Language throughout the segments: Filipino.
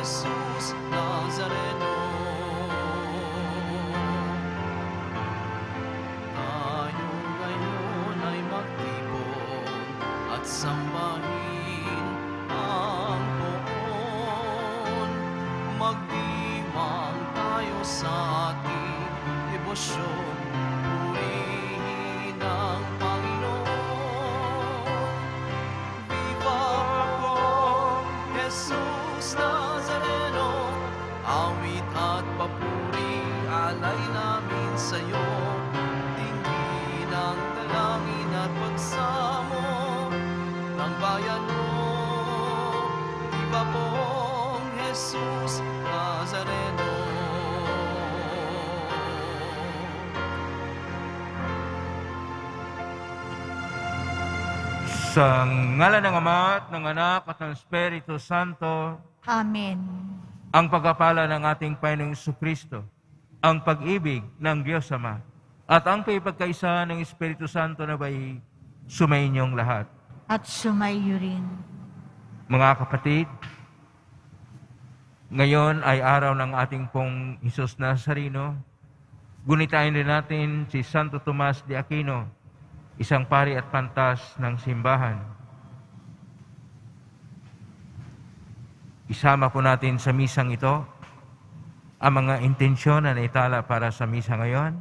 Jesus Nazareno. Tayo ngayon ay magtipon at sambahin ang poon. Magdiwang tayo sa ating debosyon, purihin ang Panginoon. Viva Panginoon Jesus Nazareno, awit at papuri alay namin sa'yo. Dinggin ang dalangin at pagsamo ng bayan mo. Viva Pong Jesus Nazareno. Sa ngalan ng Ama at ng Anak at ng Espiritu Santo, Amen. ang pagpapala ng ating Panginoong Jesucristo, ang pag-ibig ng Diyos Ama, at ang pagkakaisa ng Espiritu Santo na ba'y sumainyong lahat. At sumayo rin. Mga kapatid, ngayon ay araw ng ating pong Jesus Nazareno. Gunitain din natin si Santo Tomas de Aquino, isang pari at pantas ng simbahan. Isama po natin sa misang ito ang mga intensyon na naitala para sa misa ngayon.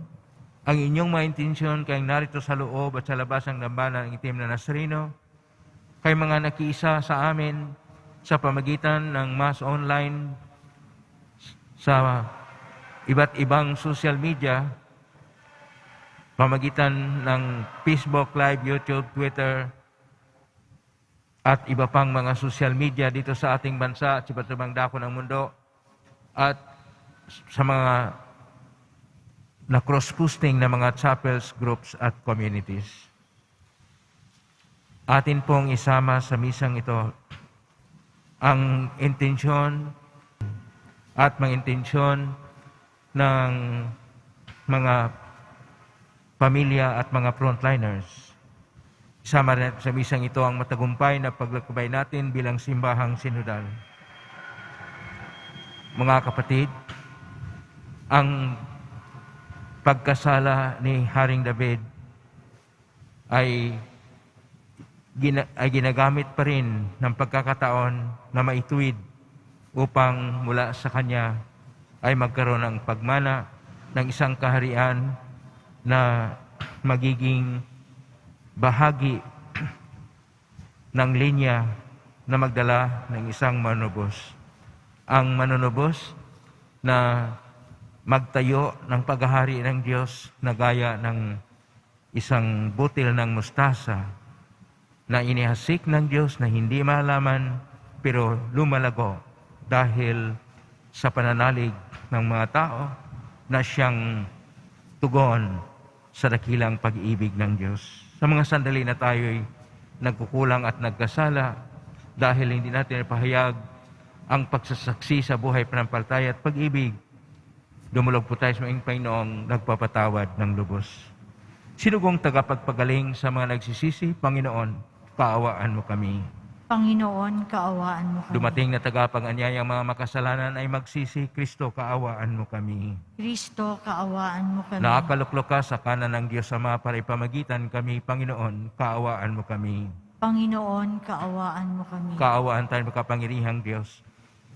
Ang inyong mga intensyon kayong narito sa loob at sa labas ng dambana ng itim na Nazareno, kay mga nakiisa sa amin sa pamagitan ng Mass Online, sa iba't ibang social media, pamagitan ng Facebook Live, YouTube, Twitter, at iba pang mga social media dito sa ating bansa at sa iba't ibang dako ng mundo, at sa mga na cross-posting na mga chapels, groups at communities. Atin pong isama sa misang ito ang intensyon at mga intensyon ng mga pamilya at mga frontliners. Isama rin sa misang ito ang matagumpay na paglakbay natin bilang simbahang sinodal. Mga kapatid, ang pagkasala ni Haring David ay ginagamit pa rin ng pagkakataon na maituwid upang mula sa kanya ay magkaroon ng pagmana ng isang kaharian na magiging bahagi ng linya na magdala ng isang manunubos. Ang manunubos na magtayo ng paghahari ng Diyos na gaya ng isang butil ng mustasa na inihasik ng Diyos na hindi malaman pero lumalago dahil sa pananalig ng mga tao na siyang tugon sa dakilang pag-ibig ng Diyos. Sa mga sandali na tayo'y nagkukulang at nagkasala dahil hindi natin ipahayag ang pagsasaksi sa buhay, panampalataya at pag-ibig, dumulog po tayo sa mga Panginoong nagpapatawad ng lubos. Sinugong tagapagpagaling sa mga nagsisisi, Panginoon, kaawaan mo kami. Panginoon, kaawaan mo kami. Dumating na tagapag-anyayang mga makasalanan ay magsisi, Kristo, kaawaan mo kami. Kristo, kaawaan mo kami. Nakakaluklok ka sa kanan ng Diyos Ama para ipamagitan kami, Panginoon, kaawaan mo kami. Panginoon, kaawaan mo kami. Kaawaan tayo makapangyarihang Diyos.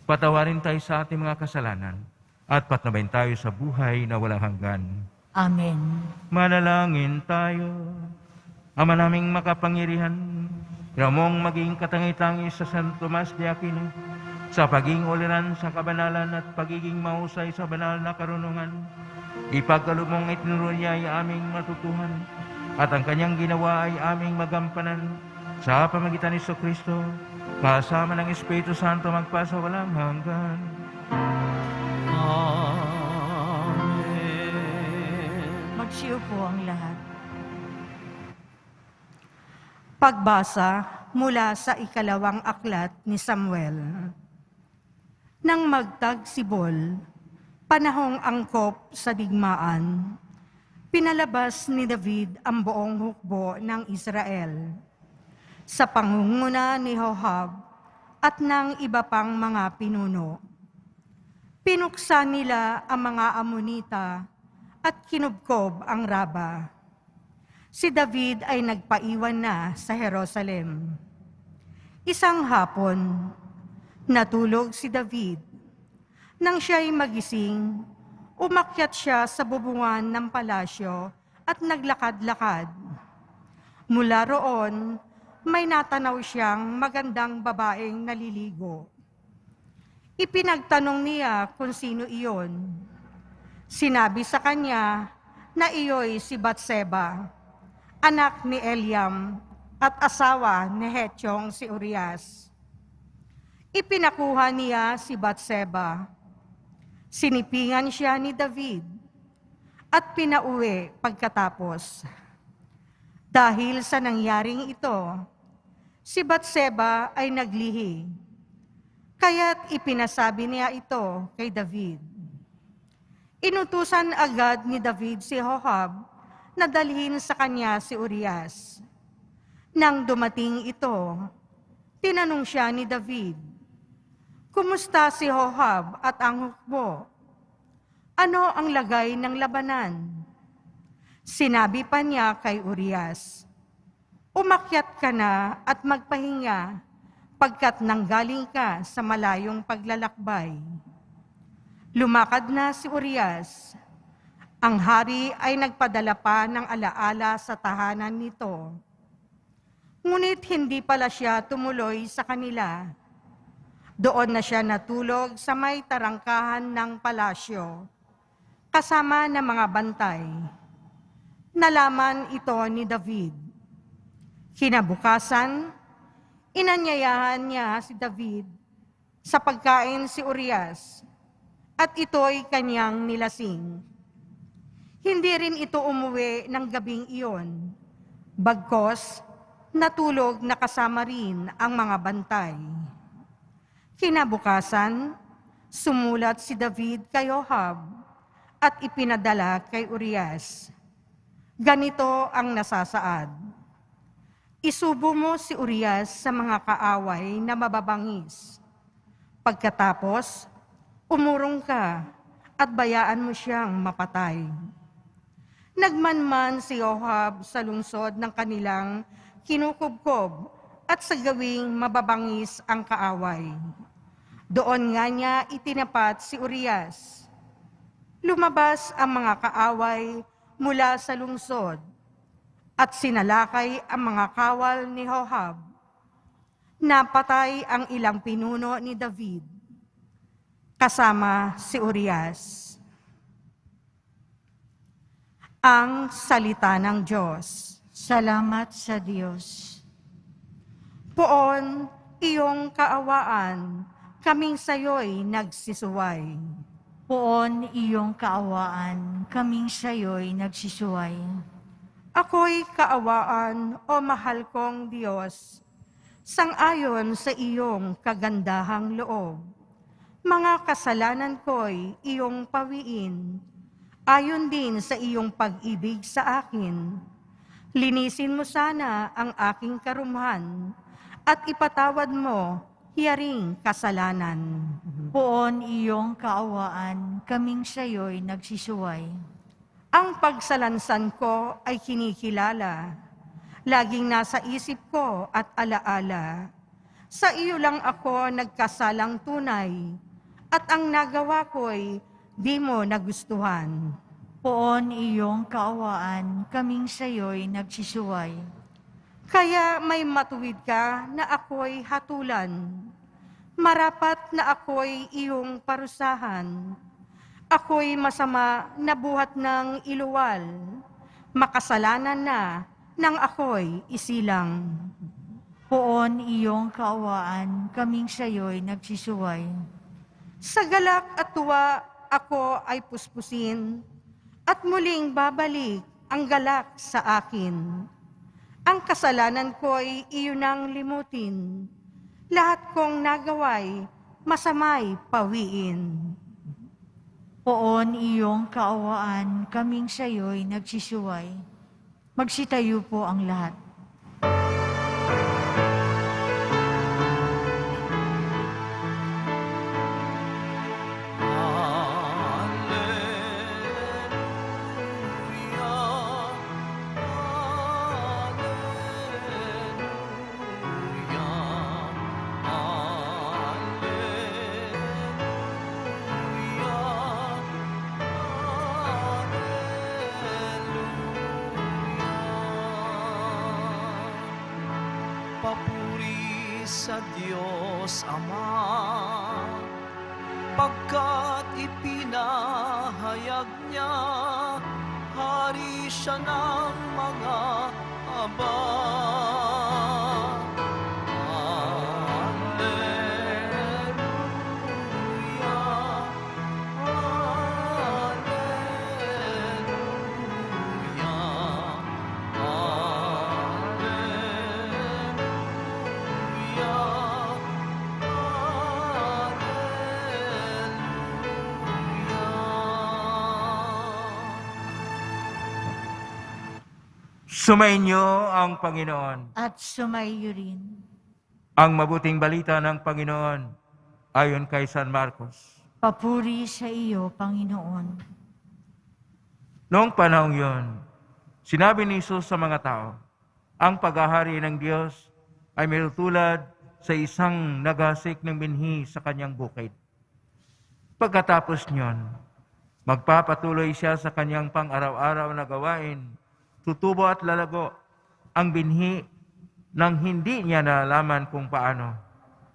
Patawarin tayo sa ating mga kasalanan at patnubayan tayo sa buhay na walang hanggan. Amen. Manalangin tayo. Ama naming makapangyarihan, mong maging katangay-tangi sa San Tomas de Aquino, sa paging uliran sa kabanalan at pagiging mahusay sa banal na karunungan. Ipagkaloob mong itinuro niya ay aming matutuhan, at ang kanyang ginawa ay aming magampanan sa pamagitan ni Jesucristo, kasama ng Espiritu Santo magpasa walang hanggan. Amen. Magsiupo ang lahat. Pagbasa mula sa ikalawang aklat ni Samuel. Nang magtagsibol, panahong angkop sa digmaan, pinalabas ni David ang buong hukbo ng Israel sa pangunguna ni Joab at ng iba pang mga pinuno. Pinuksan nila ang mga Amonita at kinubkob ang Raba. Si David ay nagpaiwan na sa Jerusalem. Isang hapon, natulog si David. Nang siya'y magising, umakyat siya sa bubungan ng palasyo at naglakad-lakad. Mula roon, may natanaw siyang magandang babaeng naliligo. Ipinagtanong niya kung sino iyon. Sinabi sa kanya na iyo'y si Batseba, anak ni Eliam at asawa ni Hethyong si Urias. Ipinakuha niya si Batseba. Sinipingan siya ni David at pinauwi pagkatapos. Dahil sa nangyaring ito, si Batseba ay naglihi. Kaya't ipinasabi niya ito kay David. Inutusan agad ni David si Joab na dalhin sa kanya si Urias. Nang dumating ito, tinanong siya ni David, "Kumusta si Joab at ang hukbo? Ano ang lagay ng labanan?" Sinabi pa niya kay Urias, "Umakyat ka na at magpahinga pagkat nanggaling ka sa malayong paglalakbay." Lumakad na si Urias. Ang hari ay nagpadala pa ng alaala sa tahanan nito. Ngunit hindi pala siya tumuloy sa kanila. Doon na siya natulog sa may tarangkahan ng palasyo, kasama ng mga bantay. Nalaman ito ni David. Kinabukasan, inanyayahan niya si David sa pagkain si Urias, at ito'y kanyang nilasing. Hindi rin ito umuwi ng gabing iyon, bagkos natulog na kasama rin ang mga bantay. Kinabukasan, sumulat si David kay Joab at ipinadala kay Urias. Ganito ang nasasaad: "Isubo mo si Urias sa mga kaaway na mababangis. Pagkatapos, umurong ka at bayaan mo siyang mapatay." Nagmanman si Joab sa lungsod ng kanilang kinukubkob at sa gawing mababangis ang kaaway. Doon nga niya itinapat si Urias. Lumabas ang mga kaaway mula sa lungsod at sinalakay ang mga kawal ni Joab. Napatay ang ilang pinuno ni David, kasama si Urias. Ang salita ng Diyos. Salamat sa Diyos. Poon iyong kaawaan, kaming sayo'y nagsisuway. Poon iyong kaawaan, kaming sayo'y nagsisuway. Ako'y kaawaan, o mahal kong Diyos, sang-ayon sa iyong kagandahang loob. Mga kasalanan ko'y iyong pawiin, ayon din sa iyong pag-ibig sa akin. Linisin mo sana ang aking karumhan at ipatawad mo hiyaring kasalanan. Poon iyong kaawaan, kaming sayo'y nagsisuway. Ang pagsalansan ko ay kinikilala, laging nasa isip ko at alaala. Sa iyo lang ako nagkasalang tunay, at ang nagawa ko'y di mo nagustuhan. Poon iyong kaawaan, kaming sayo'y nagsisuway. Kaya may matuwid ka na ako'y hatulan, marapat na ako'y iyong parusahan. Ako'y masama na buhat ng iluwal, makasalanan na nang ako'y isilang. Poon iyong kaawaan, kaming sayo'y nagsisuway. Sa galak at tuwa ako ay puspusin, at muling babalik ang galak sa akin. Ang kasalanan ko'y iyon ang limutin, lahat kong nagawa'y masama'y pawiin. Poon iyong kaawaan, kaming sayo'y nagsisuway. Magsitayo po ang lahat. Papuri sa Diyos Ama, pagkat ipinahayag niya, hari siya ng mga aba. Sumainyo ang Panginoon. At sumaiyo rin. Ang mabuting balita ng Panginoon ayon kay San Marcos. Papuri sa iyo, Panginoon. Noong panahong yon, sinabi ni Jesus sa mga tao, ang paghahari ng Diyos ay mayroon sa isang nagasik ng binhi sa kanyang bukid. Pagkatapos niyon, magpapatuloy siya sa kanyang pang-araw-araw na gawain, tutubo at lalago ang binhi nang hindi niya nalalaman kung paano.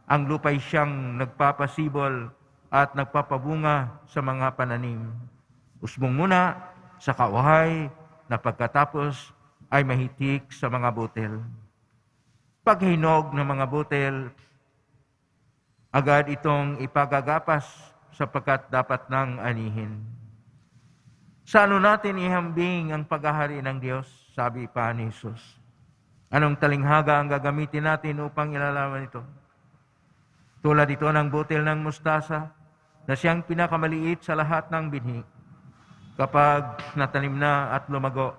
Ang lupa'y siyang nagpapasibol at nagpapabunga sa mga pananim. Usbong muna sa kauhay na pagkatapos ay mahitik sa mga butil. Paghinog ng mga butil, agad itong ipagagapas sapagkat dapat nang anihin. Sa ano natin ihambing ang paghahari ng Diyos? Sabi pa ni Jesus. Anong talinghaga ang gagamitin natin upang ilalaman ito? Tulad ito ng butil ng mustasa na siyang pinakamaliit sa lahat ng binhi. Kapag natanim na at lumago,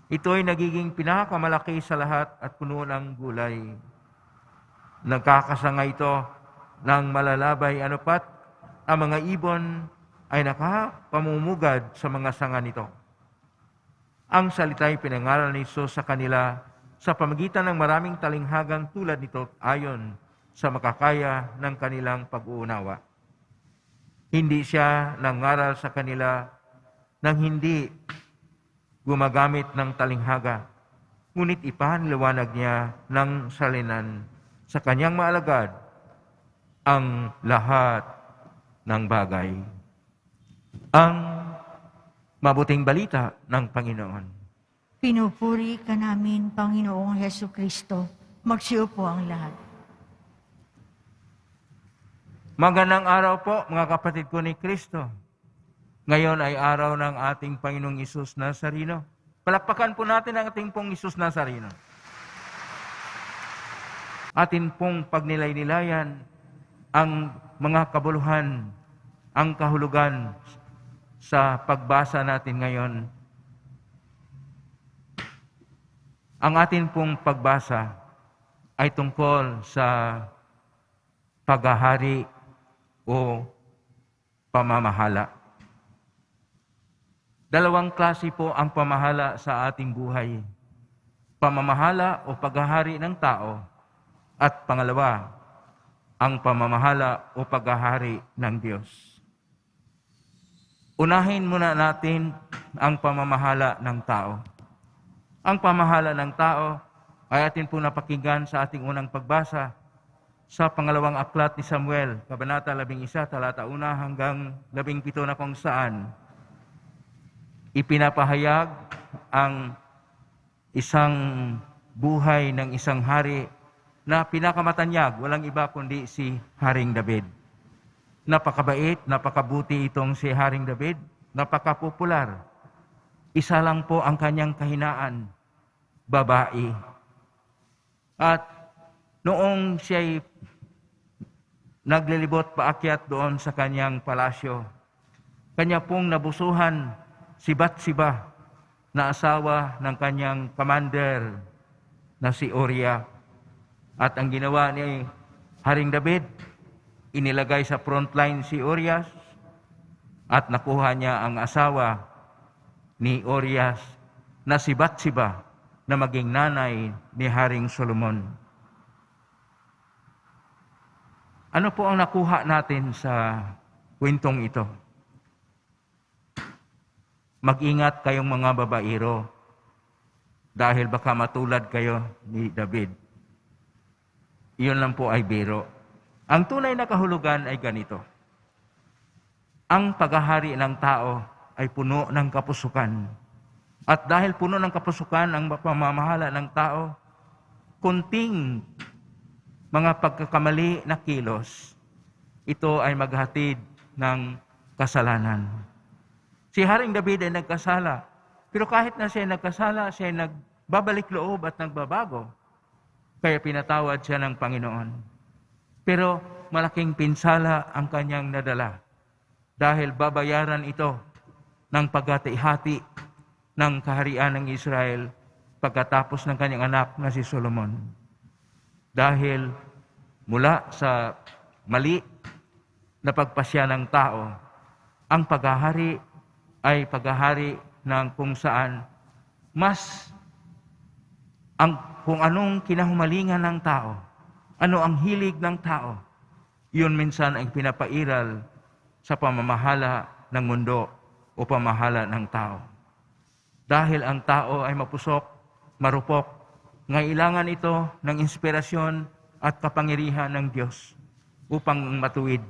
ito ay nagiging pinakamalaki sa lahat at puno ng gulay. Nagkakasanga ito ng malalabay anupat ang mga ibon ay nakapamumugad sa mga sanga nito. Ang salita'y pinangaral ni Jesus sa kanila sa pamagitan ng maraming talinghagang tulad nito ayon sa makakaya ng kanilang pag-uunawa. Hindi siya nangaral sa kanila nang hindi gumagamit ng talinghaga, ngunit ipanliwanag niya ng salinan sa kanyang maalagad ang lahat ng bagay. Ang mabuting balita ng Panginoon. Pinupuri ka namin, Panginoong Hesukristo. Magsiupo ang lahat. Magandang araw po, mga kapatid ko ni Kristo. Ngayon ay araw ng ating Panginoong Isus Nazareno. Palakpakan po natin ang ating pong Isus Nazareno. Atin pong pagnilay-nilayan ang mga kabuluhan, ang kahulugan sa pagbasa natin ngayon. Ang atin pong pagbasa ay tungkol sa paghahari o pamamahala. Dalawang klase po ang pamahala sa ating buhay. Pamamahala o paghahari ng tao at pangalawa, ang pamamahala o paghahari ng Diyos. Unahin muna natin ang pamamahala ng tao. Ang pamamahala ng tao ay atin po napakinggan sa ating unang pagbasa sa pangalawang aklat ni Samuel, Kabanata 11, talata 1 hanggang 17 na kung saan ipinapahayag ang isang buhay ng isang hari na pinakamatanyag, walang iba kundi si Haring David. Napakabait, napakabuti itong si Haring David, napakapopular. Isa lang po ang kanyang kahinaan, babae. At noong siya'y naglilibot paakyat doon sa kanyang palasyo, kanya pong nabusuhan si Bathsheba na asawa ng kanyang commander na si Uriah. At ang ginawa ni Haring David, inilagay sa frontline si Uriah at nakuha niya ang asawa ni Uriah na si Bathsheba na maging nanay ni Haring Solomon. Ano po ang nakuha natin sa kwentong ito? Mag-ingat kayong mga babaero dahil baka matulad kayo ni David. Iyon lang po ay biro. Ang tunay na kahulugan ay ganito. Ang paghahari ng tao ay puno ng kapusukan. At dahil puno ng kapusukan ang pamamahala ng tao, kunting mga pagkakamali na kilos, ito ay maghatid ng kasalanan. Si Haring David ay nagkasala, pero kahit na siya nagkasala, siya ay nagbabalik loob at nagbabago. Kaya pinatawad siya ng Panginoon. Pero malaking pinsala ang kanyang nadala dahil babayaran ito ng paghati-hati ng kaharian ng Israel pagkatapos ng kanyang anak na si Solomon. Dahil mula sa mali na pagpasya ng tao, ang paghahari ay paghahari ng kung saan kung anong kinahumalingan ng tao, ano ang hilig ng tao, yun minsan ay pinapairal sa pamamahala ng mundo o pamamahala ng tao. Dahil ang tao ay mapusok, marupok, ngailangan ito ng inspirasyon at kapangyarihan ng Diyos upang matuwid.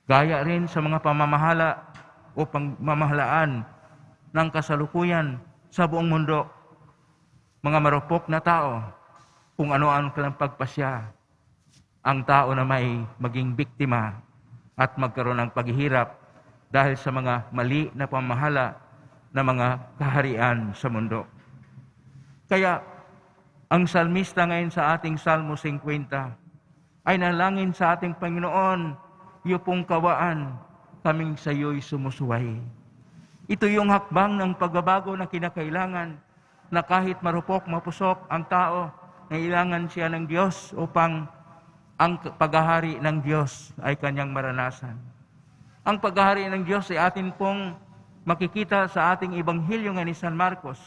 Gaya rin sa mga pamamahala o pamamahalaan ng kasalukuyan sa buong mundo, mga marupok na tao, kung ano-ano kanilang pagpasya, ang tao na may maging biktima at magkaroon ng paghihirap dahil sa mga mali na pamahala ng mga kaharian sa mundo. Kaya, ang salmista ngayon sa ating Salmo 50 ay nalangin sa ating Panginoon, iyo pong kawaan, kaming sa iyo'y sumusuway. Ito yung hakbang ng pagbabago na kinakailangan na kahit marupok, mapusok ang tao, nailangan siya ng Diyos upang ang paghahari ng Diyos ay kanyang maranasan. Ang paghahari ng Diyos ay atin pong makikita sa ating Ebanghelyo nga ni San Marcos,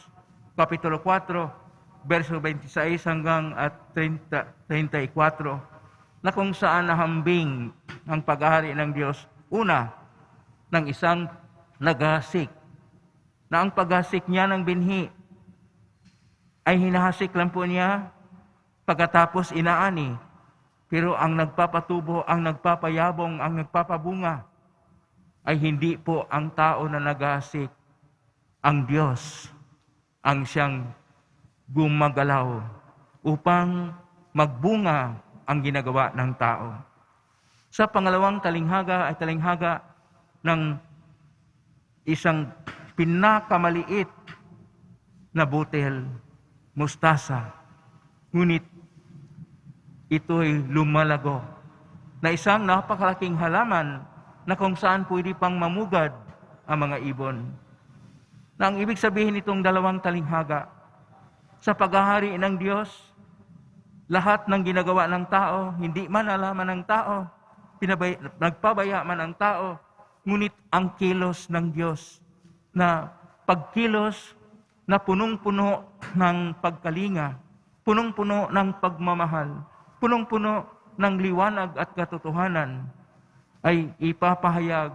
Kapitulo 4, verso 26 hanggang 34, na kung saan nahambing ang paghahari ng Diyos, una, ng isang naghahasik, na ang paghasik niya ng binhi ay hinahasik lang po niya pagkatapos inaani. Pero ang nagpapatubo, ang nagpapayabong, ang nagpapabunga ay hindi po ang tao na naghahasik. Ang Diyos ang siyang gumagalaw upang magbunga ang ginagawa ng tao. Sa pangalawang talinghaga ay talinghaga ng isang pinakamaliit na butil, mustasa. Ngunit ito'y lumalago na isang napakalaking halaman na kung saan pwede pang mamugad ang mga ibon. Na ang ibig sabihin itong dalawang talinghaga, sa paghahari ng Diyos, lahat ng ginagawa ng tao, hindi man alaman ng tao, nagpabaya man ang tao, ngunit ang kilos ng Diyos na pagkilos na punong-puno ng pagkalinga, punong-puno ng pagmamahal, punong-puno ng liwanag at katotohanan, ay ipapahayag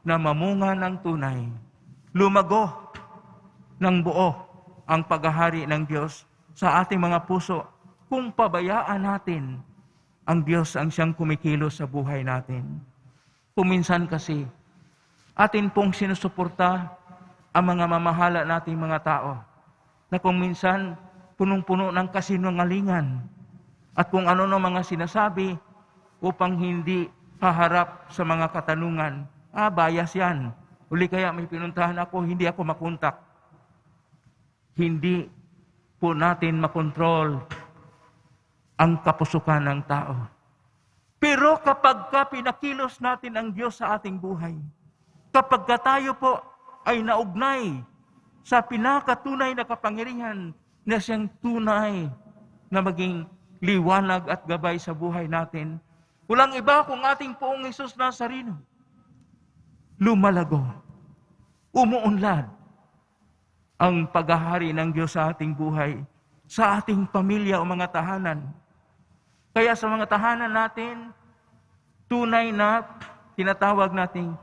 na mamunga ng tunay, lumago ng buo ang paghahari ng Diyos sa ating mga puso kung pabayaan natin ang Diyos ang siyang kumikilos sa buhay natin. Kuminsan kasi, atin pong sinusuporta ang mga mamahala nating mga tao na kung minsan punong-puno ng kasinungalingan at kung ano ng mga sinasabi upang hindi haharap sa mga katanungan. Bias yan. Uli kaya may pinuntahan ako, hindi ako makontak. Hindi po natin makontrol ang kapusukan ng tao. Pero kapag pinakilos natin ang Diyos sa ating buhay, kapag tayo po ay naugnay sa pinakatunay na kapangyarihan na siyang tunay na maging liwanag at gabay sa buhay natin, walang iba kung ating Poong Hesus Nazareno. Lumalago, umuunlad ang paghahari ng Diyos sa ating buhay, sa ating pamilya o mga tahanan. Kaya sa mga tahanan natin, tunay na tinatawag nating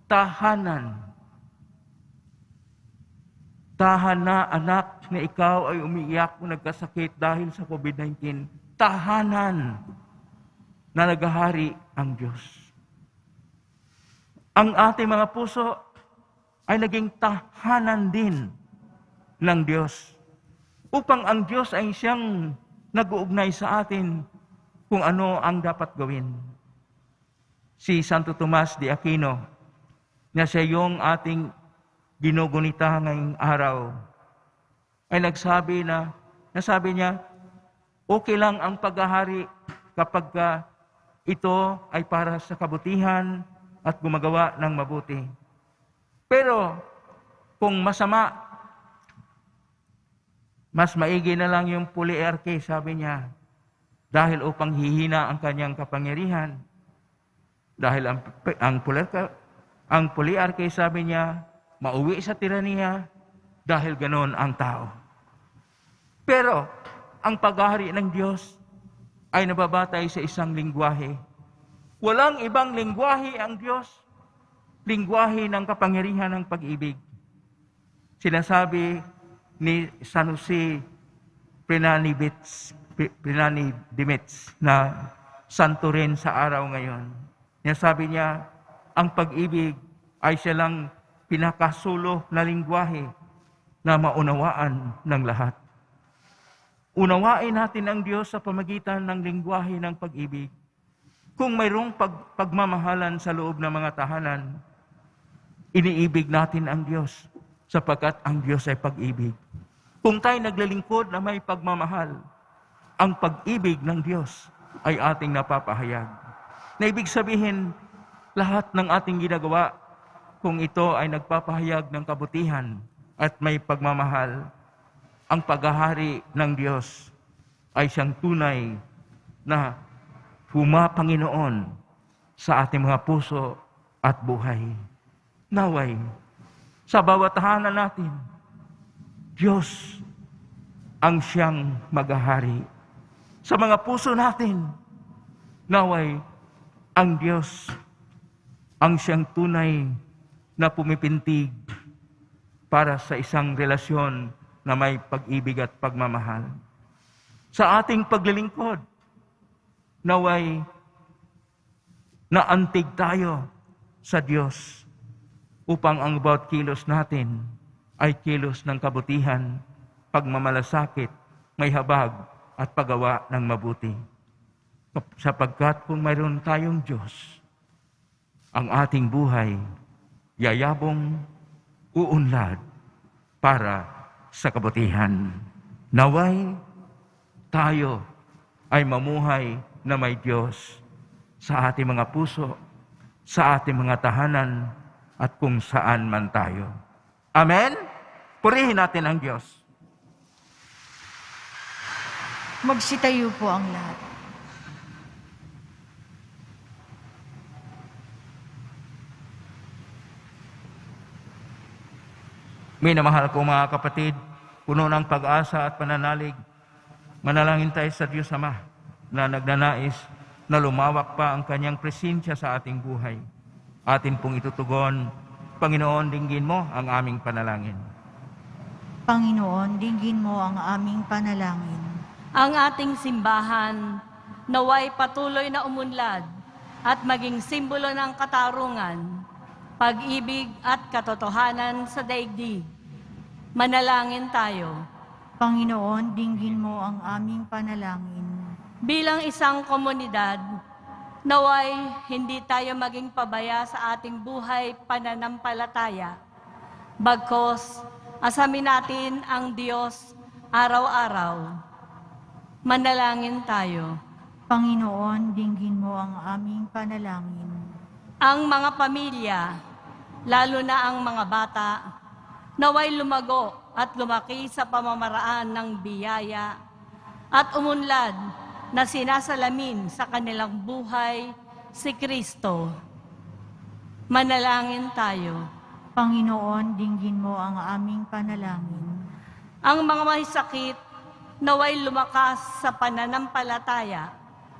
tahanan. Tahan na anak na ikaw ay umiiyak o nagkasakit dahil sa COVID-19. tahanan na naghahari ang Diyos. Ang ating mga puso ay naging tahanan din ng Diyos upang ang Diyos ay siyang nag-uugnay sa atin kung ano ang dapat gawin. Si Santo Tomas de Aquino, na siya yung ating ginugunita ngayong araw, ay nasabi niya, okay lang ang paghahari kapag ito ay para sa kabutihan at gumagawa ng mabuti. Pero kung masama, mas maigi na lang yung puliarke, sabi niya, dahil upang hihina ang kanyang kapangyarihan. Dahil ang puliarke, sabi niya, mauwi sa tiraniya dahil ganon ang tao. Pero ang paghahari ng Diyos ay nababatay sa isang lingwahe. Walang ibang lingwahe ang Diyos, lingwahe ng kapangyarihan ng pag-ibig. Sinasabi ni San Jose Prenanidimits na santo rin sa araw ngayon. Sabi niya, ang pag-ibig ay siya lang pinakasulo na lingwahe na maunawaan ng lahat. Unawain natin ang Diyos sa pamagitan ng lingwahe ng pag-ibig. Kung mayroong pagmamahalan sa loob ng mga tahanan, iniibig natin ang Diyos sapagkat ang Diyos ay pag-ibig. Kung tayo naglalingkod na may pagmamahal, ang pag-ibig ng Diyos ay ating napapahayag. Na ibig sabihin, lahat ng ating ginagawa, kung ito ay nagpapahayag ng kabutihan at may pagmamahal, ang paghahari ng Diyos ay siyang tunay na Panginoon sa ating mga puso at buhay. Naway, sa bawat tahanan natin, Diyos ang siyang maghahari. Sa mga puso natin, naway, ang Diyos ang siyang tunay na pumipintig para sa isang relasyon na may pag-ibig at pagmamahal. Sa ating paglilingkod, naway naantig tayo sa Diyos upang ang bawat kilos natin ay kilos ng kabutihan, pagmamalasakit, may habag at paggawa ng mabuti. Sapagkat kung mayroon tayong Diyos, ang ating buhay yayabong uunlad para sa kabutihan. Naway tayo ay mamuhay na may Diyos sa ating mga puso, sa ating mga tahanan, at kung saan man tayo. Amen? Purihin natin ang Diyos. Magsitayo po ang lahat. Minamahal ko mga kapatid, puno ng pag-asa at pananalig, manalangin tayo sa Diyos Ama na nagnanais na lumawak pa ang kanyang presensya sa ating buhay. Atin pong itutugon, Panginoon, dinggin mo ang aming panalangin. Panginoon, dinggin mo ang aming panalangin. Ang ating simbahan naway patuloy na umunlad at maging simbolo ng katarungan, pag-ibig at katotohanan sa daigdig. Manalangin tayo. Panginoon, dinggin mo ang aming panalangin. Bilang isang komunidad, naway hindi tayo maging pabaya sa ating buhay pananampalataya. Bagkos, asamin natin ang Diyos araw-araw. Manalangin tayo. Panginoon, dinggin mo ang aming panalangin. Ang mga pamilya, lalo na ang mga bata, naway lumago at lumaki sa pamamaraan ng biyaya at umunlad na sinasalamin sa kanilang buhay si Kristo. Manalangin tayo. Panginoon, dinggin mo ang aming panalangin. Ang mga may sakit, naway lumakas sa pananampalataya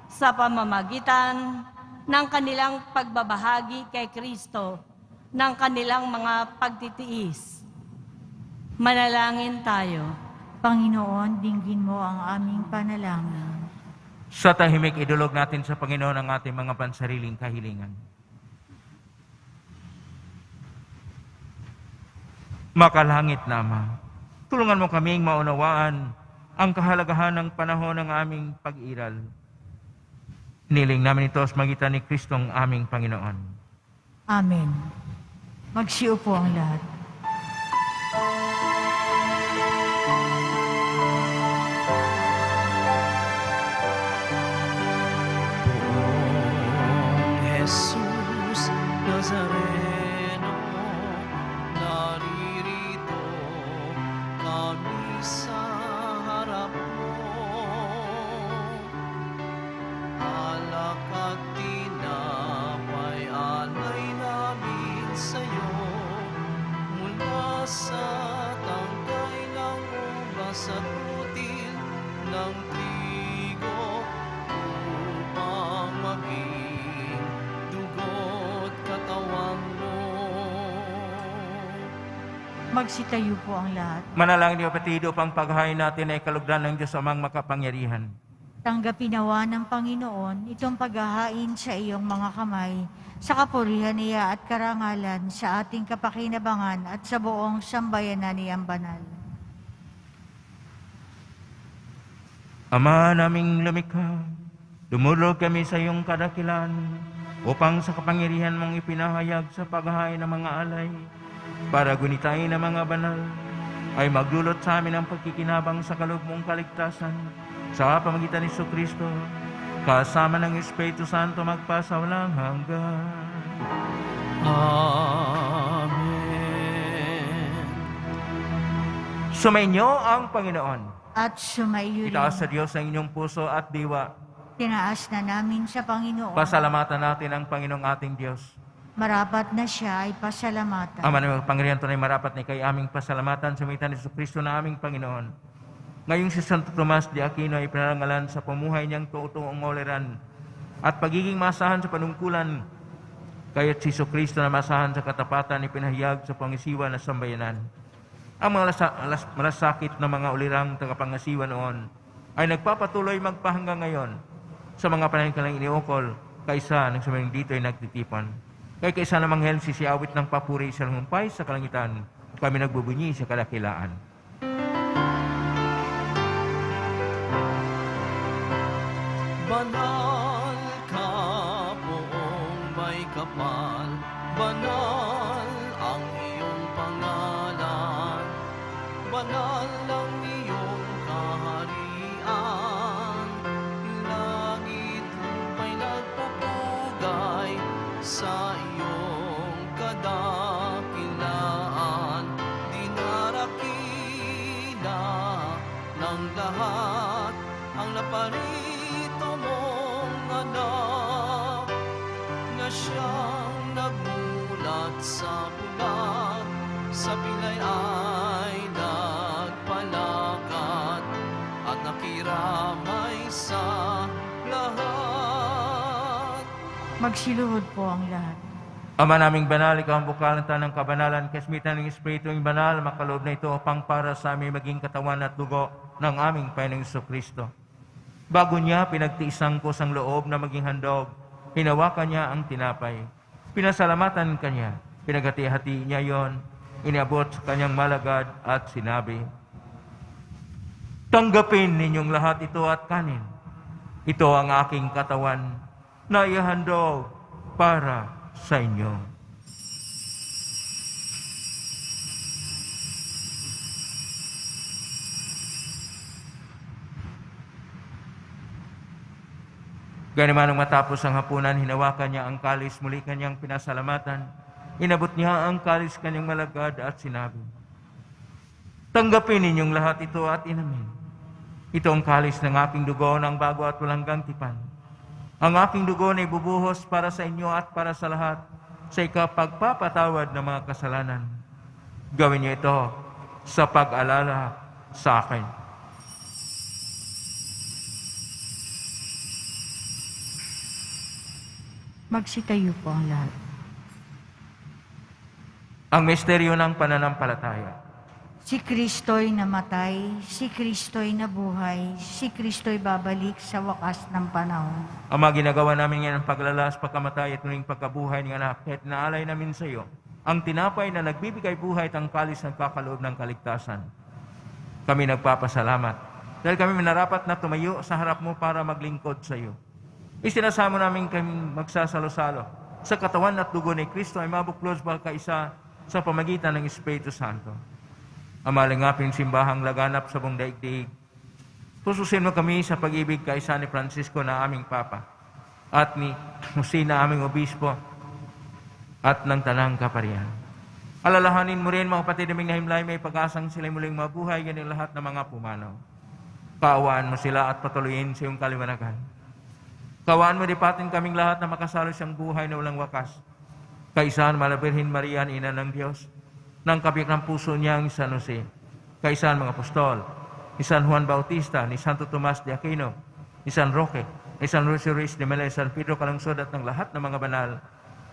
sa pamamagitan ng kanilang pagbabahagi kay Kristo, ng kanilang mga pagtitiis. Manalangin tayo. Panginoon, dinggin mo ang aming panalangin. Sa tahimik, idulog natin sa Panginoon ang ating mga pansariling kahilingan. Makalangit na Ama, tulungan mo kaming maunawaan ang kahalagahan ng panahon ng aming pag-iral. Niling namin ito sa magitan ni Kristong aming Panginoon. Amen. Magsiupo ang lahat. Poong Jesus Nazareno, naririto kami sa harap mo. Alak at tinapay alay namin sa'yo, mula sa tangkay ng ubas at util ng trigo, upang maging dugo't katawan mo. Magsitayo po ang lahat. Manalangin niyo kapatid upang paghahain natin ay kalugdan ng Diyos amang makapangyarihan. Tanggapin nawa ng Panginoon itong paghahain sa iyong mga kamay, sa kapurihan niya at karangalan, sa ating kapakinabangan at sa buong sambayanan niyang banal. Ama naming lumikha, dumulog kami sa iyong kadakilan upang sa kapangyarihan mong ipinahayag sa paghahain ng mga alay, para gunitain ng mga banal, ay magdulot sa amin ang pagkikinabang sa kaloob mong kaligtasan, sa pamagitan ni Jesucristo, kasama ng Espiritu Santo magpasawalang hanggan. Amen. Sumainyo ang Panginoon. At sumayo Itaas sa rin. Diyos ang inyong puso at diwa. Tinaas na namin sa Panginoon. Pasalamatan natin ang Panginoong ating Diyos. Marapat na siya ay pasalamatan. Ama ng pangyarihan, tunay marapat na kay aming pasalamatan sa pamagitan ni Jesucristo na aming Panginoon. Ngayong si Santo Tomas de Aquino ay pinarangalan sa pamuhay niyang tuutong oleran at pagiging masahan sa panungkulan, kaya't si Jesucristo na masahan sa katapatan ipinahayag sa pangisiwa na sambayanan. Ang mga malasakit na mga ulirang tagapangasiwa noon ay nagpapatuloy magpahanggang ngayon sa mga panahon kanilang iniukol, kaysa ng sumayang dito ay nagtitipon. Kaya kaysa namang hel sisiawit ng papuri sa langumpay sa kalangitan, kami nagbubunyi sa kadakilaan. Banal ka poong may kapal, banal ang iyong pangalan, banal ang iyong kaharian, langit lupa'y nagpupugay sa iyong kadakilaan, dinarakila ng lahat ang naparito mong anak, na siyang nagmulat sa bulag, sa pilay ay nagpalakad, at nakiramay sa lahat. Magsiluhod po ang lahat. Ama naming banal, ikaw ang bukal ng tanang kabanalan, kasmitan ng Espiritu ng banal, makaloob na ito upang para sa aming maging katawan at dugo ng aming Panginoong Jesucristo. Bago niya, pinagtiisang ko sang loob na maging handog, hinawakan niya ang tinapay. Pinasalamatan kanya, pinaghati-hati niya yon, iniabot sa kanyang malagad at sinabi, "Tanggapin ninyong lahat ito at kanin. Ito ang aking katawan na ihandog para sa inyo." Gayunman nang matapos ang hapunan, hinawakan niya ang kalis, muli kanyang pinasalamatan. Inabot niya ang kalis kanyang malagad at sinabi, "Tanggapin ninyong lahat ito at inamin. Ito ang kalis ng aking dugo ng bago at walang tipan. Ang aking dugo na ibubuhos para sa inyo at para sa lahat sa ikapagpapatawad ng mga kasalanan. Gawin niyo ito sa pag-alala sa akin." Magsitayo po ang lahat. Ang misteryo ng pananampalataya. Si Kristo'y namatay, si Kristo'y nabuhay, si Kristo'y babalik sa wakas ng panahon. Ama, ginagawa namin ngayon ang paglalas, pagkamatay at muling pagkabuhay ng anak, kahit naalay namin sa iyo, ang tinapay na nagbibigay buhay at ang kalis na nagkakaloob ng kaligtasan. Kami nagpapasalamat dahil kami minarapat na tumayo sa harap mo para maglingkod sa iyo. Isinasamo namin kami magsasalo-salo sa katawan at dugo ni Kristo ay mabuklos kaisa sa pamagitan ng Espiritu Santo. Ama, lingapin simbahang laganap sa buong daigdig. Pususin mo kami sa pag-ibig kaisa ni Francisco na aming Papa at ni Jose na aming Obispo at ng Tanang Kaparian. Alalahanin mo rin mga kapatid naming nahimlay may pag-asang sila'y muling mabuhay ganyan lahat ng mga pumanaw. Kaawaan mo sila at patuloyin sa iyong kaliwanagan. Kaawaan mo dipatin kaming lahat na makasalo siyang buhay na walang wakas. Kaisahan Malabirhin Maria, Ina ng Diyos, ng kabik ng puso niya ang San Jose, kaisahan mga apostol, ni San Juan Bautista, ni Santo Tomas de Aquino, ni San Roque, ni San Lucio Ruiz de Melo, San Pedro Calungsod at ng lahat ng mga banal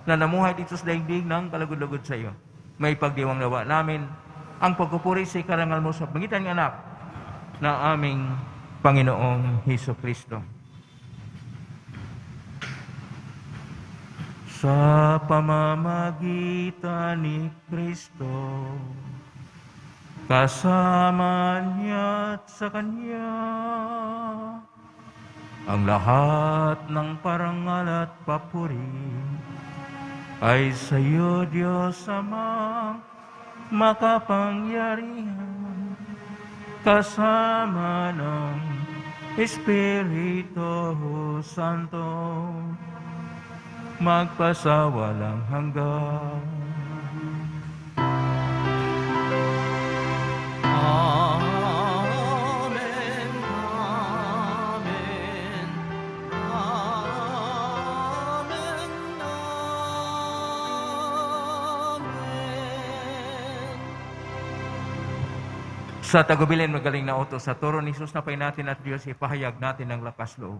na namuhay dito sa daigdig ng kalugod-lugod sa iyo. May pagdiwang nawa namin ang pagpupuri sa ikarangal mo sa pangitan ng anak na aming Panginoong Hesus Kristo. Sa pamamagitan ni Kristo, kasama niya at sa Kanya, ang lahat ng parangal at papuri ay sa iyo, Diyos Ama, makapangyarihan, kasama ng Espiritu Santo, magpasawalang hanggan. Amen, amen, amen, amen. Sa tagubilin magaling na utos, sa turo ni Jesus na pay natin at Diyos, ipahayag natin ang lakas loob.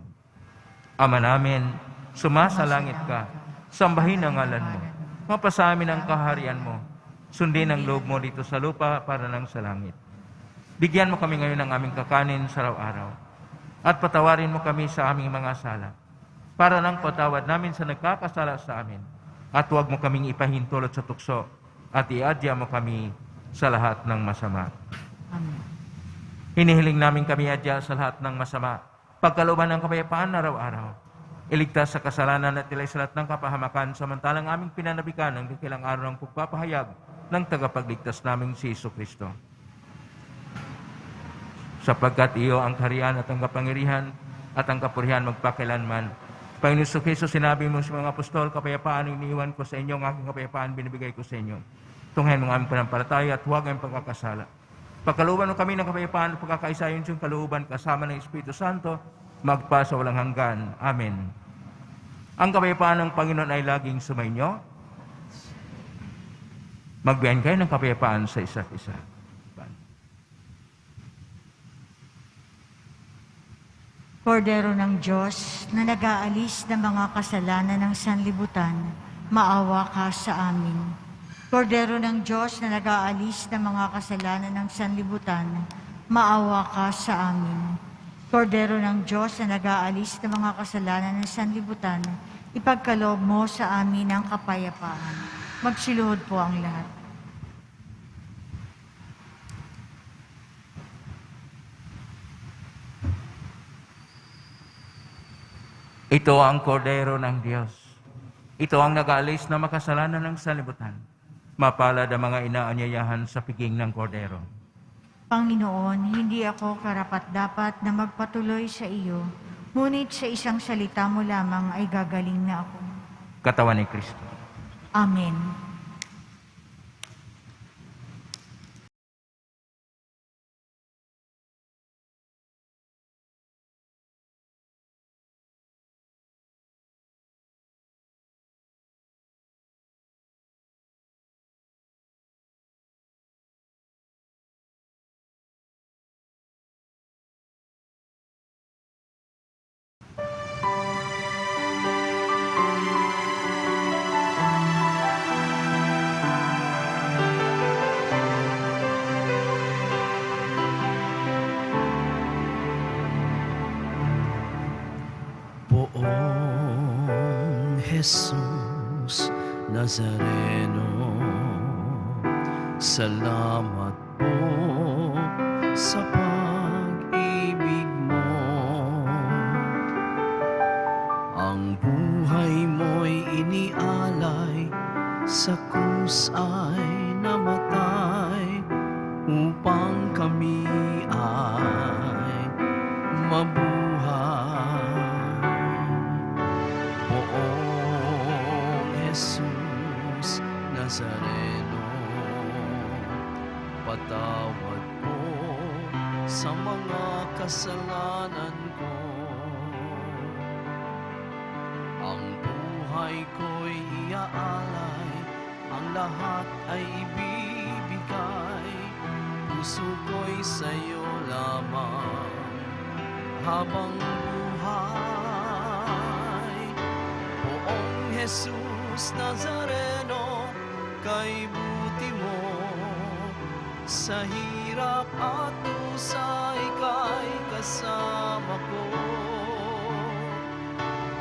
Ama namin, sumasalangit ka, sambahin ang ngalan mo, mapasamin ang kaharian mo, sundin ang loob mo dito sa lupa para nang sa langit. Bigyan mo kami ngayon ng aming kakanin sa araw-araw, at patawarin mo kami sa aming mga sala, para nang patawad namin sa nagkakasala sa amin, at huwag mo kaming ipahintulot sa tukso, at iadya mo kami sa lahat ng masama. Amen. Hinihiling namin kami adya sa lahat ng masama, pagkalooban ng kapayapaan araw-araw. Iligtas sa kasalanan at ilay sa lahat ng kapahamakan, samantalang aming pinanabikan ang dakilang araw ng pagpapahayag ng tagapagligtas naming si Hesus Kristo. Sapagkat iyo ang kaharian at ang kapangyarihan at ang kapurihan magpakilanman. Panginoon Hesus, sinabi mo sa mga apostol, kapayapaan ang iniiwan ko sa inyo, ang aking kapayapaan binibigay ko sa inyo. Tunghayin mo ang aming panampalataya at huwag ang pagkakasala. Pagkalooban mo kami ng kapayapaan at pagkakaisa yun siyang kalooban kasama ng Espiritu Santo, magpa sa walang hanggan. Amen. Ang kapayapaan ng Panginoon ay laging sumainyo. Magbiyahin kayo ng kapayapaan sa isa't isa. Kordero ng Diyos na nag-aalis ng mga kasalanan ng sanlibutan, maawa ka sa amin. Kordero ng Diyos na nag-aalis ng mga kasalanan ng sanlibutan, maawa ka sa amin. Kordero ng Diyos na nag-aalis ng mga kasalanan ng sanlibutan, ipagkaloob mo sa amin ang kapayapaan. Magsiluhod po ang lahat. Ito ang kordero ng Diyos. Ito ang nag-aalis na makasalanan ng sanlibutan. Mapalad ang mga inaanyayahan sa piging ng kordero. Panginoon, hindi ako karapat-dapat na magpatuloy sa iyo, ngunit sa isang salita mo lamang ay gagaling na ako. Katawan ni Kristo. Amen. Poong Jesus Nazareno, salamat po sa pag-ibig mo. Ang buhay mo'y inialay, sa krus ay namatay, upang kami ay mabuhay. Poong Jesus Nazareno, patawad ko sa mga kasalanan ko. Ang buhay ko'y iaalay, ang lahat ay ibibigay. Puso ko'y sa'yo lamang habang buhay. Poong Jesus Nazareno, kay buti mo, sa hirap at dusa ika'y kasama ko.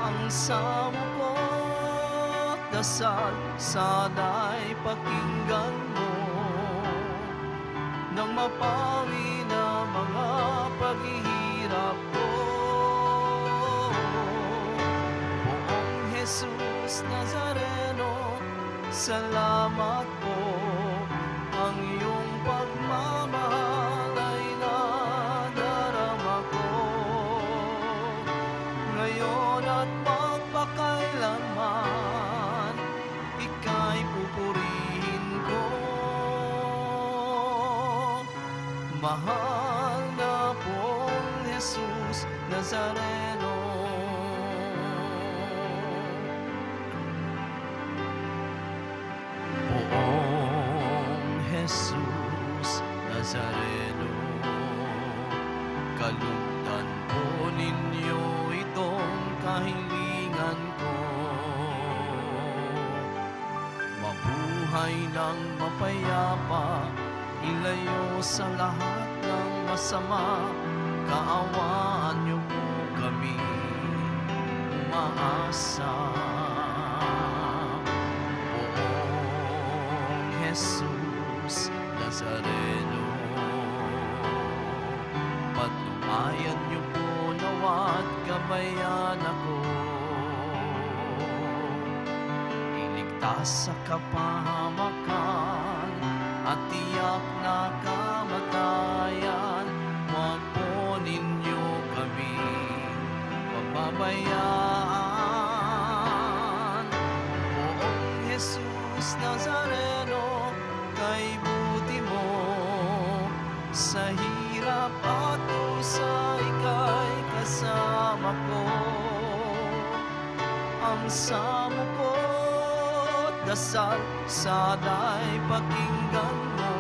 Ang samo ko't dasal, sana'y pakinggan mo, nang mapawi na mga paghihirap ko. Poong Jesus Nazareno, salamat po. Ang iyong pagmamahal ay nadarama ko, ngayon at magpakailanman, ika'y pupurihin ko. Mahal na pong Jesus Nazareno, Poong Jesus Nazareno, kalugdan po ninyo itong kahilingan ko. Mabuhay ng mapayapa, ilayo sa lahat ng masama. Kaawaan niyo po kami umaasa. Poong Jesus Nazareno, patnubayan niyo po nawa't gabayan ako. Iligtas sa kapahamakan at tiyak na kamatayan, huwag po ninyo kami pababayaan. Poong Jesus Nazareno, kay buti mo, sa hirap at dusa ika'y kasama ko. Ang samo ko't dasal, sana'y pakinggan mo,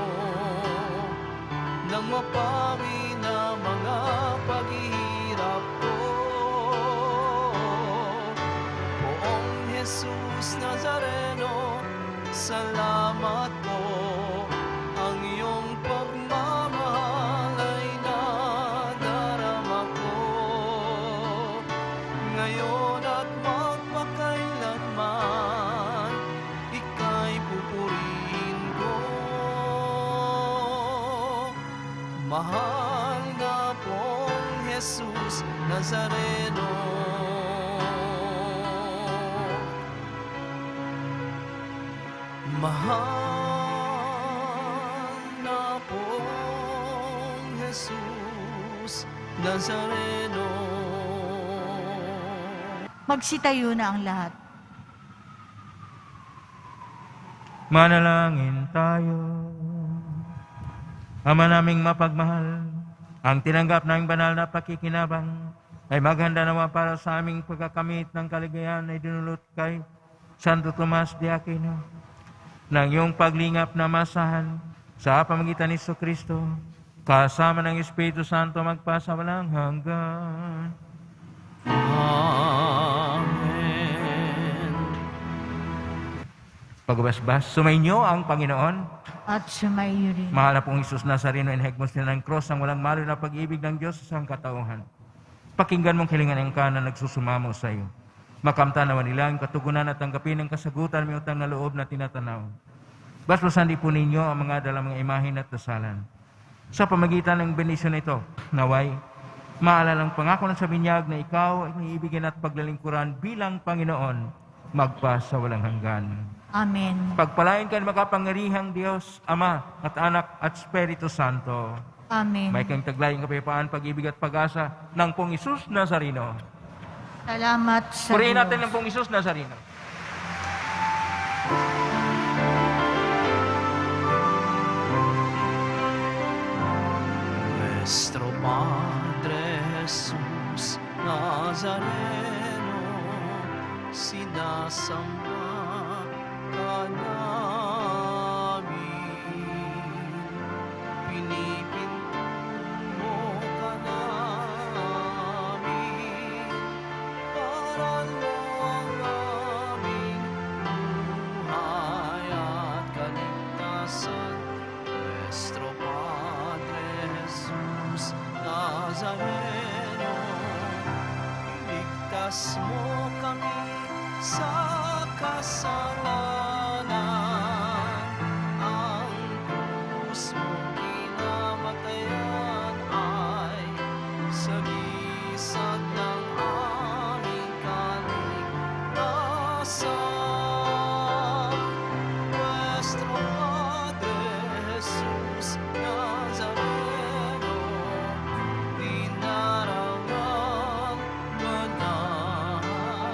nang mapawi na mga paghihirap ko. Poong Jesus Nazareno, salamat po. Ang iyong pagmamahal ay nadarama ko, ngayon at magpakailanman, ika'y pupurihin ko. Mahal na pong Jesus Nazareno, mahal na pong Jesus Nazareno. Magsitayo na ang lahat. Manalangin tayo. Ama naming mapagmahal, ang tinanggap naming banal na pakikinabang ay maghanda naman para sa aming pagkakamit ng kaligayahan ay dinulot kay Santo Tomas de Aquino, ng iyong paglingap na masahan sa pamagitan ni Jesucristo, kasama ng Espiritu Santo magpasa walang hanggan. Amen. Pagbasbas, sumainyo ang Panginoon. At sumaiyo rin. Mahal na pong Isus Nazareno, inhegmos nila ng cross ang walang malo na pag-ibig ng Diyos sa sangkatauhan. Pakinggan mong hilingan ng ka na nagsusumamo sa iyo. Makamta naman nila ang katugunan at tanggapin ang kasagutan may utang na loob na tinatanaw. Basbasan di po ninyo ang mga dalang mga imahin at dasalan. Sa pamagitan ng benisyon ito, naway, maalala ang pangako ng sa binyag na ikaw ay niibigin at paglalingkuran bilang Panginoon, magpa sa walang hanggan. Amen. Pagpalain ka ng makapangyarihang Diyos, Ama at Anak at Espiritu Santo. Amen. May kang taglayang kapayapaan, pag-ibig at pag-asa ng Pong Isus Nazareno. Salamat sa Purihin natin Diyos. ng Pong Isus Nazareno. Nuestro Padre Jesús Nazareno, sinasamba ka namin, pinipinto mo ka namin, para mo ang aming buhay at kaligtasan. Nuestro Padre Jesus Nazareno, iligtas mo kami sa kasalanan. Ang krus mong kinamatayan ay sagisag ng aming kaligtasan. Nuestro Padre Jesus Nazareno, dinarangan ka namin.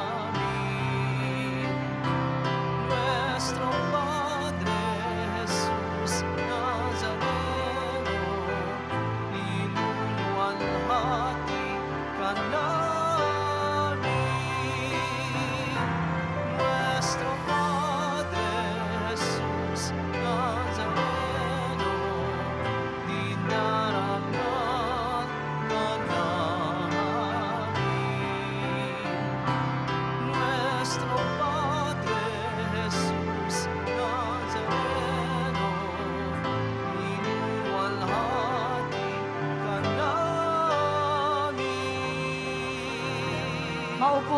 Nuestro Padre Jesus Nazareno, niluwalhati ka namin. Nuestro Padre Jesus Nazareno, dinarangan ka namin. Nuestro Padre Jesus Nazareno, niluwalhati ka namin. Maupo